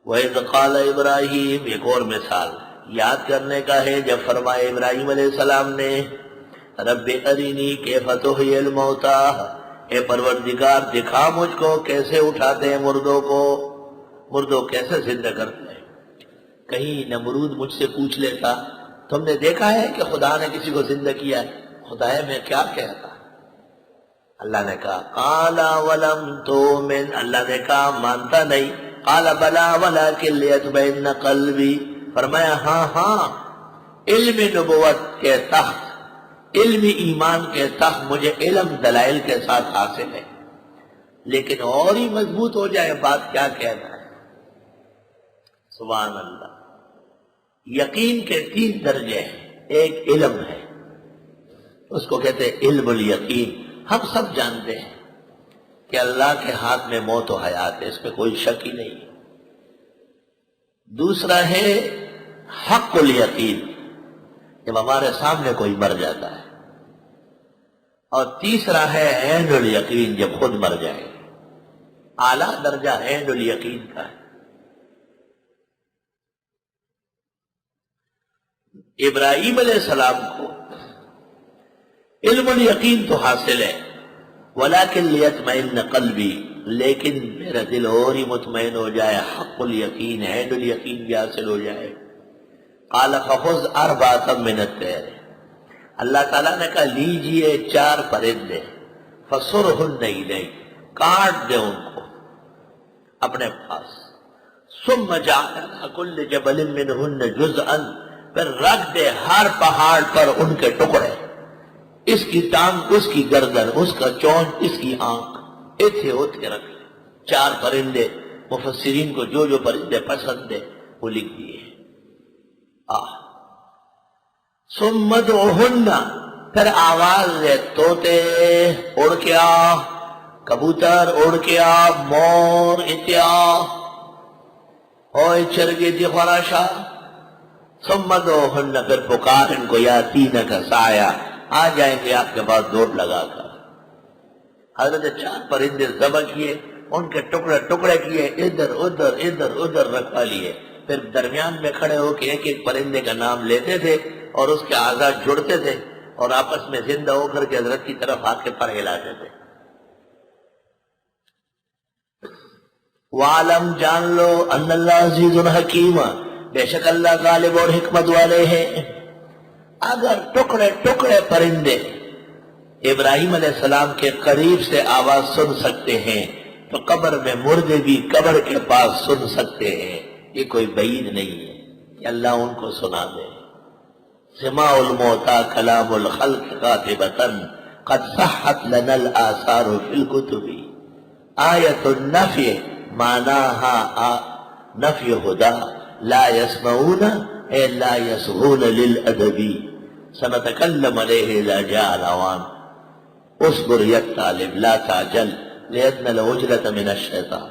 وَإِذْ قَالَ ابراہیم، ایک اور مثال یاد کرنے کا ہے جب فرمائے ابراہیم علیہ السلام نے رب ارینی کیف تحیی الموتیٰ، اے پروردگار دکھا مجھ کو کیسے اٹھاتے ہیں مردوں کو، مردوں کیسے زندہ کرتے ہیں۔ کہیں نمرود مجھ سے پوچھ لیتا تم نے دیکھا ہے کہ خدا نے کسی کو زندہ کیا ہے؟ خدا ہے میں کیا کہتا؟ اللہ نے کہا قال ولم تؤمن، اللہ نے کہا مانتا نہیں، قال بلا ولکن لیطمئن قلبی، فرمایا ہاں ہاں علم نبوت کے تحت، علم ایمان کے تحت مجھے علم دلائل کے ساتھ حاصل ہے، لیکن اور ہی مضبوط ہو جائے بات کیا کہنا ہے۔ سبحان اللہ۔ یقین کے 3 درجے ہیں، ایک علم ہے اس کو کہتے ہیں علم الیقین، ہم سب جانتے ہیں کہ اللہ کے ہاتھ میں موت و حیات ہے، اس میں کوئی شک ہی نہیں۔ دوسرا ہے حق الیقین، جب ہمارے سامنے کوئی مر جاتا ہے، اور تیسرا ہے عین الیقین، جب خود مر جائے۔ اعلیٰ درجہ عین الیقین کا ہے۔ ابراہیم علیہ السلام کو علم الیقین تو حاصل ہے، ولیکن لیطمئن قلبی، لیکن میرا دل اور ہی مطمئن ہو جائے، حق الیقین عین الیقین بھی حاصل ہو جائے۔ قال فخذ اربعۃ من الطیر، اللہ تعالیٰ نے کہا لیجئے 4 پرندے، فصرہن الیک، کاٹ دے ان کو اپنے پاس، ثم جعل علی کل جبل منہن جزءا، پھر رکھ دے ہر پہاڑ پر ان کے ٹکڑے، اس کی ٹانگ اس کی گردن، اس کا چونچ اس کی آنکھ، ایتھے اوتھے رکھ دے۔ 4 پرندے، مفسرین کو جو جو پرندے پسند ہے وہ لکھ دیے۔ ثم ادعوہن، پھر آواز دے، طوطے اڑ کے آ، کبوتر اڑ کے آ، مور اتیا، اوے چرگے دی خراشا، ثم ادعوہن، پھر پکار ان کو، یاتینک سعیا، آ جائیں گے آپ کے پاس دوڑ لگا کر۔ حضرت 4 پرندے ذبح کیے، ان کے ٹکڑے ٹکڑے کیے، ادھر ادھر ادھر ادھر رکھوا لیے، پھر درمیان میں کھڑے ہو کے ایک ایک پرندے کا نام لیتے تھے اور اس کے اعضاء جڑتے تھے اور آپس میں زندہ ہو کر کے حضرت کی طرف آ کے پر ہلاتے تھے۔ وَعَلَمْ، جان لو، ان اللہ عزیز حکیم، بے شک اللہ غالب اور حکمت والے ہیں۔ اگر ٹکڑے ٹکڑے پرندے ابراہیم علیہ السلام کے قریب سے آواز سن سکتے ہیں تو قبر میں مردے بھی قبر کے پاس سن سکتے ہیں، یہ کوئی بعید نہیں ہے کہ اللہ ان کو سنا دے۔ سماع الموتى کلام الخلق قاطبة قد صحت لنا الآثار في الكتب، آیت النفی معناها نفی ہدا، لا يسمعون اے لا يسغون للأدب، سنتکلم علیہ اذا جاء الاوان، اصبر یا طالب لا تعجل لأن العجلة من الشیطان۔